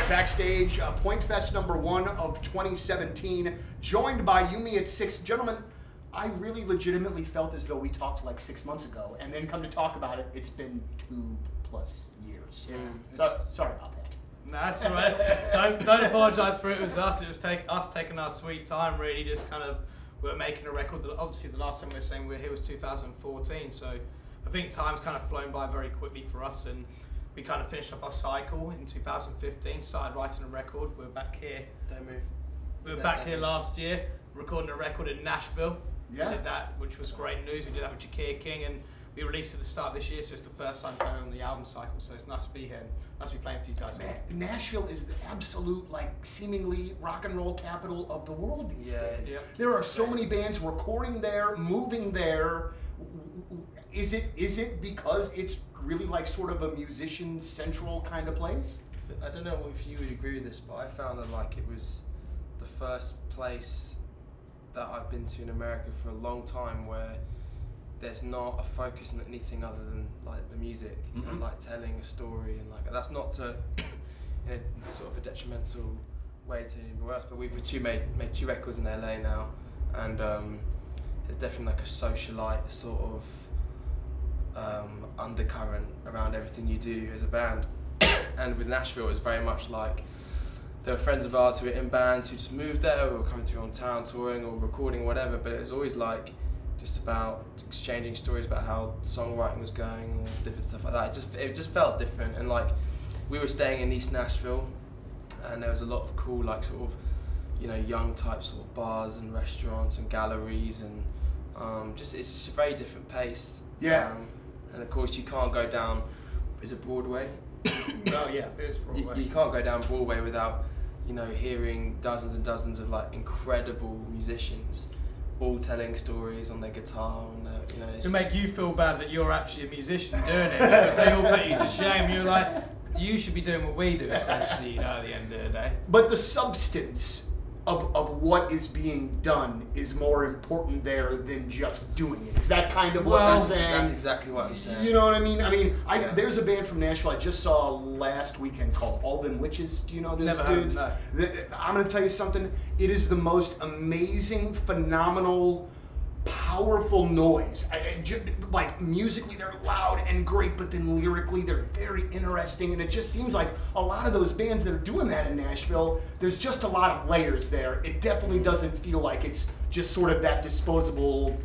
backstage, Point Fest #1 of 2017, joined by Yumi at 6. Gentlemen, I really legitimately felt as though we talked like 6 months ago, and then come to talk about it, it's been 2+ years. Yeah. So, sorry about that. No, that's all right. Don't apologise for it. It was us. It was us taking our sweet time, really. Just kind of, we were making a record. That obviously, the last time we were saying we were here was 2014. So I think time's kind of flown by very quickly for us, and we kind of finished off our cycle in 2015. Started writing a record. We're back here. Don't move. We were back here last year, recording a record in Nashville. Yeah. We did that, which was great news. We did that with Jakir King, and we released it at the start of this year, so it's the first time playing on the album cycle, so it's nice to be here, and nice to be playing for you guys. Man, Nashville is the absolute, like, seemingly rock and roll capital of the world these days. Yep. There are so many bands recording there, moving there. Is it because it's really like sort of a musician central kind of place? I don't know if you would agree with this, but I found that like it was the first place that I've been to in America for a long time where there's not a focus on anything other than like the music and like telling a story, and like that's not to in a sort of a detrimental way to anybody else, but we've made 2 records in LA now, and there's definitely like a socialite sort of undercurrent around everything you do as a band. And with Nashville, it was very much like there were friends of ours who were in bands who just moved there, who were coming through on town touring or recording or whatever, but it was always like just about exchanging stories about how songwriting was going or different stuff like that. It just felt different, and like we were staying in East Nashville, and there was a lot of cool like sort of, you know, young type sort of bars and restaurants and galleries, and it's just a very different pace. Yeah. And of course you can't go down, is it Broadway? Oh yeah, it is Broadway. You can't go down Broadway without, you know, hearing dozens and dozens of like incredible musicians all telling stories on their guitar, and you know, To make you feel bad that you're actually a musician doing it, because they all put you to shame. You're like, you should be doing what we do, essentially, you know, at the end of the day. But the substance of what is being done is more important there than just doing it. Is that kind of what you're saying? That's exactly what I'm saying. You know what I mean? There's a band from Nashville I just saw last weekend called Alden Witches. Do you know those Never dudes? heard, I'm going to tell you something. It is the most amazing, phenomenal, powerful noise. Like musically they're loud and great, but then lyrically they're very interesting, and it just seems like a lot of those bands that are doing that in Nashville, there's just a lot of layers there. It definitely doesn't feel like it's just sort of that disposable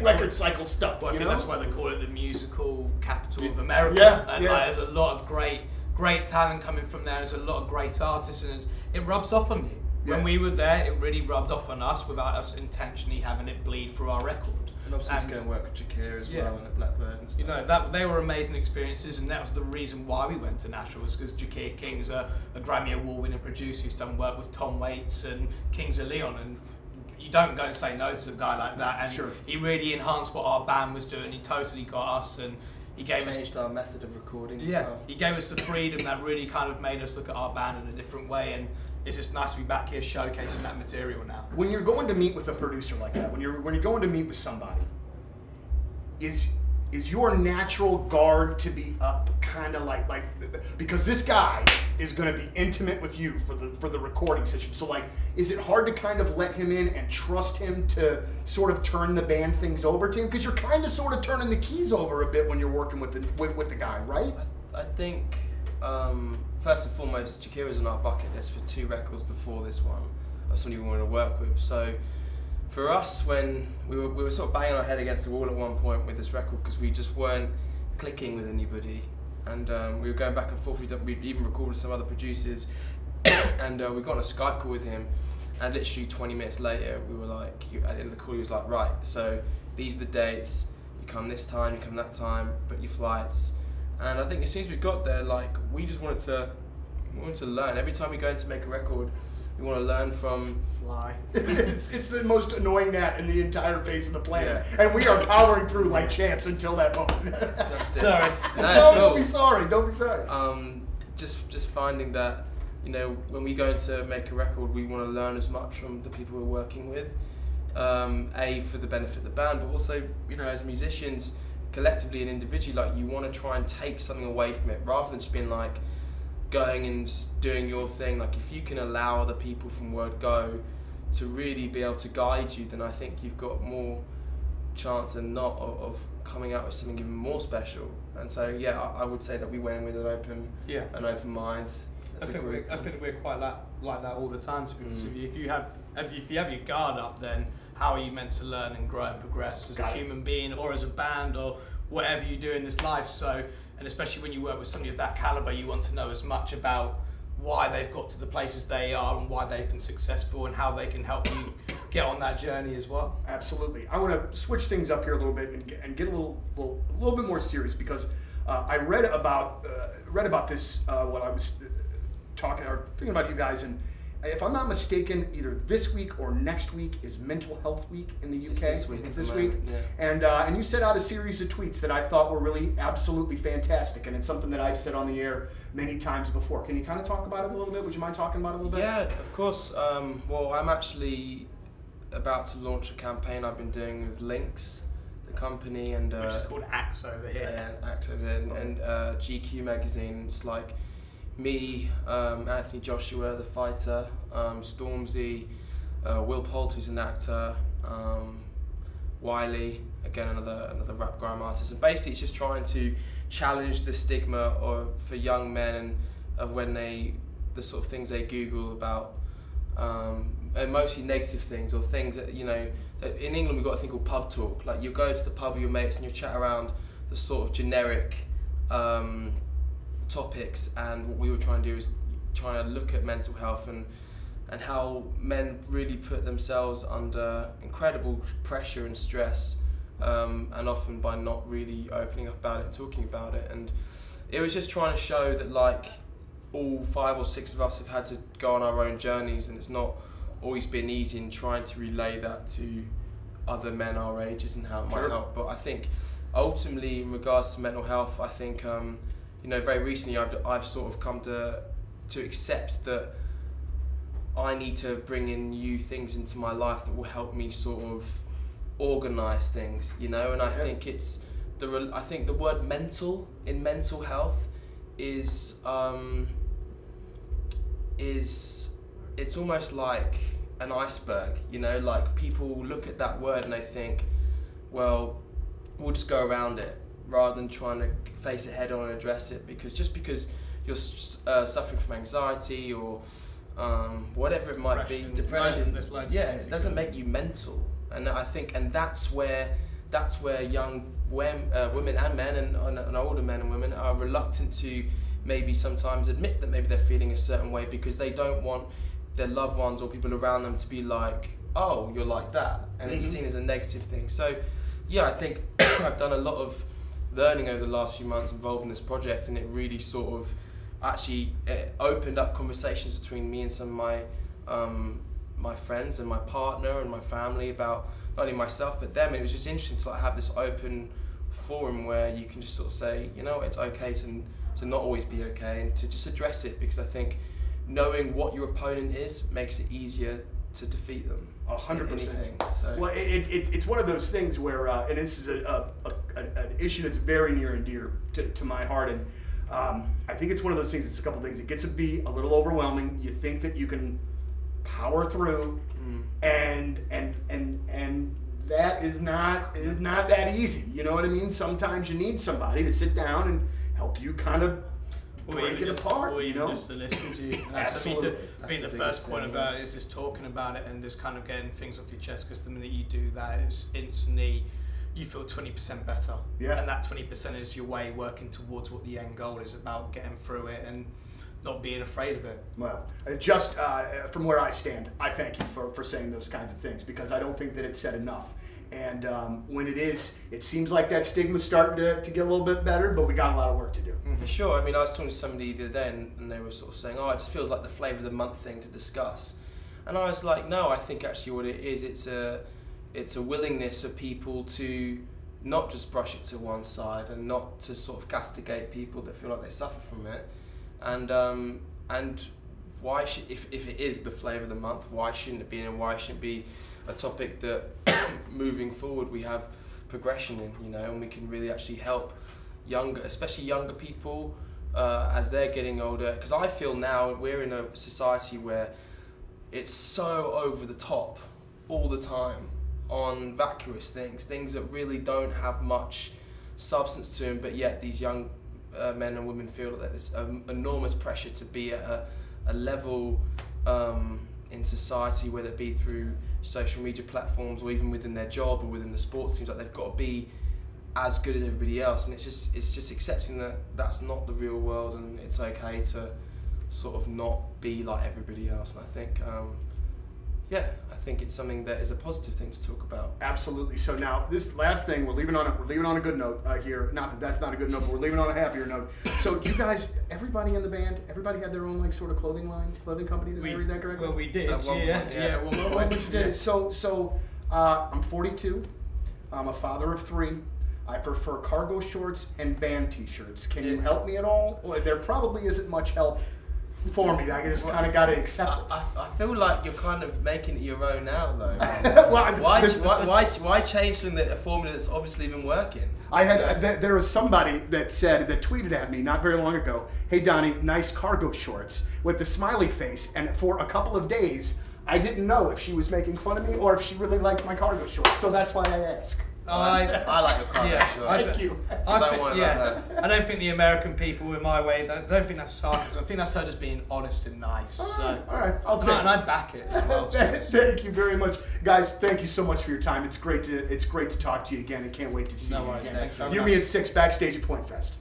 record cycle stuff. Well, I think that's why they call it the musical capital of America. Yeah, and yeah. Like, there's a lot of great talent coming from there. There's a lot of great artists, and it rubs off on you. Yeah. When we were there, it really rubbed off on us without us intentionally having it bleed through our record. And obviously to go and work with Jakir as well, and at Blackbird and stuff. You know, they were amazing experiences, and that was the reason why we went to Nashville, was because Jakir King's a Grammy Award-winning producer who's done work with Tom Waits and Kings of Leon, and you don't go and say no to a guy like that. And Sure. He really enhanced what our band was doing. He totally got us, and he gave us changed our method of recording as yeah, well. he gave us the freedom that really kind of made us look at our band in a different way, and it's just nice to be back here showcasing that material now. When you're going to meet with a producer like that, when you're going to meet with somebody, is your natural guard to be up, kind of like because this guy is going to be intimate with you for the recording session. So like, is it hard to kind of let him in and trust him to sort of turn the band things over to him? Because you're kind of sort of turning the keys over a bit when you're working with the guy, right? I think first and foremost, Jakir was on our bucket list for 2 records before this one of somebody we wanted to work with. So for us, when we were sort of banging our head against the wall at one point with this record, because we just weren't clicking with anybody, and we were going back and forth. We'd even recorded some other producers, and we got on a Skype call with him, and literally 20 minutes later, we were like, at the end of the call, he was like, right, so these are the dates, you come this time, you come that time, book your flights. And I think as soon as we got there, like, we wanted to learn. Every time we go in to make a record, we want to learn from Fly. It's the most annoying gnat in the entire face of the planet, and we are powering through like champs until that moment. Sorry. No, cool. Don't be sorry. Don't be sorry. Just finding that, you know, when we go to make a record, we want to learn as much from the people we're working with. For the benefit of the band, but also, you know, as musicians, collectively and individually, like, you want to try and take something away from it, rather than just being like, going and doing your thing. Like if you can allow other people from Word Go to really be able to guide you, then I think you've got more chance than not of coming out with something even more special. And so yeah, I would say that we went in with an open mind. I think we're quite like that all the time, to be honest with you. If you have your guard up, then how are you meant to learn and grow and progress as a human being, or as a band, or whatever you do in this life? So, and especially when you work with somebody of that caliber, you want to know as much about why they've got to the places they are and why they've been successful and how they can help you get on that journey as well. Absolutely. I want to switch things up here a little bit and get a little bit more serious, because I read about this while I was talking or thinking about you guys, and if I'm not mistaken, either this week or next week is Mental Health Week in the UK. It's this week. Yeah. And you set out a series of tweets that I thought were really absolutely fantastic, and it's something that I've said on the air many times before. Can you kind of talk about it a little bit? Would you mind talking about it a little bit? Yeah, of course. Well, I'm actually about to launch a campaign I've been doing with Lynx, the company, and which is called Axe over here. Yeah, Axe over here, and GQ magazine. It's like me, Anthony Joshua, the fighter, Stormzy, Will Poulter, who's an actor, Wiley, again another rap grime artist, and basically it's just trying to challenge the stigma for young men and of when the sort of things they Google about, and mostly negative things or things that, you know, that in England we've got a thing called pub talk. Like you go to the pub with your mates and you chat around the sort of generic topics, and what we were trying to do is trying to look at mental health and how men really put themselves under incredible pressure and stress, and often by not really opening up about it and talking about it. And it was just trying to show that like all 5 or 6 of us have had to go on our own journeys, and it's not always been easy, in trying to relay that to other men our ages and how it might help. But I think ultimately in regards to mental health, I think you know, very recently I've sort of come to accept that I need to bring in new things into my life that will help me sort of organise things, you know. And I think I think the word mental in mental health is it's almost like an iceberg, you know. Like people look at that word and they think, well, we'll just go around it, rather than trying to face it head on and address it, because just because you're suffering from anxiety or whatever it might be, depression, it doesn't make you mental. And I think, and that's where young women and men and older men and women are reluctant to maybe sometimes admit that maybe they're feeling a certain way, because they don't want their loved ones or people around them to be like, oh, you're like that, and it's seen as a negative thing. So yeah, I think I've done a lot of learning over the last few months involved in this project, and it really sort of actually opened up conversations between me and some of my friends and my partner and my family about not only myself but them. And it was just interesting to like have this open forum where you can just sort of say, you know, it's okay to not always be okay, and to just address it, because I think knowing what your opponent is makes it easier to defeat them. 100%. So. Well, it's one of those things where, and this is an issue that's very near and dear to my heart, and I think it's one of those things. It's a couple things. It gets to be a little overwhelming. You think that you can power through, and that is not that easy. You know what I mean? Sometimes you need somebody to sit down and help you kind of break it apart, or you even know? just to listen to you. Absolutely. I think the first point about it is just talking about it and just kind of getting things off your chest, because the minute you do that, it's instantly you feel 20% better. Yeah. And that 20% is your way working towards what the end goal is about, getting through it and not being afraid of it. Well, just from where I stand, I thank you for saying those kinds of things, because I don't think that it's said enough. And when it is, it seems like that stigma's starting to get a little bit better, but we got a lot of work to do. For sure. I mean, I was talking to somebody the other day, and they were sort of saying, oh, it just feels like the flavour of the month thing to discuss. And I was like, no, I think actually what it is, it's a willingness of people to not just brush it to one side and not to sort of castigate people that feel like they suffer from it. And why should, if it is the flavour of the month, why shouldn't it be, and why shouldn't it be a topic that moving forward we have progression in, you know, and we can really actually help especially younger people as they're getting older, because I feel now we're in a society where it's so over the top all the time on vacuous things that really don't have much substance to them, but yet these young men and women feel that there's enormous pressure to be at a level in society, whether it be through social media platforms or even within their job or within the sports teams, like they've got to be as good as everybody else, and it's just accepting that that's not the real world, and it's okay to sort of not be like everybody else. And I think I think it's something that is a positive thing to talk about. Absolutely. So now this last thing, we're leaving on a good note here. Not that that's not a good note, but we're leaving on a happier note. So you guys, everybody in the band, everybody had their own like sort of clothing company. Did I read that correctly? Well, we did. At one point, yeah. At one What point. you did is so I'm 42. I'm a father of 3. I prefer cargo shorts and band t-shirts. Can you help me at all? Well, there probably isn't much help for me. I just kind of got to accept it. I feel like you're kind of making it your own now, though. Well, why change something a formula that's obviously been working? I had there was somebody that tweeted at me not very long ago, "Hey Donnie, nice cargo shorts," with the smiley face, and for a couple of days I didn't know if she was making fun of me or if she really liked my cargo shorts. So that's why I ask. I like your cargo shorts. Thank you. I Don't think, worry about her. I don't think the American people, in my way, I don't think that's sarcasm. I think that's her just being honest and nice. All right, I'll take And it. I back it as well. to be honest. Thank you very much, guys. Thank you so much for your time. It's great to talk to you again, and can't wait to see No you worries. again. Thanks very You, much. me, and Six backstage at Point Fest.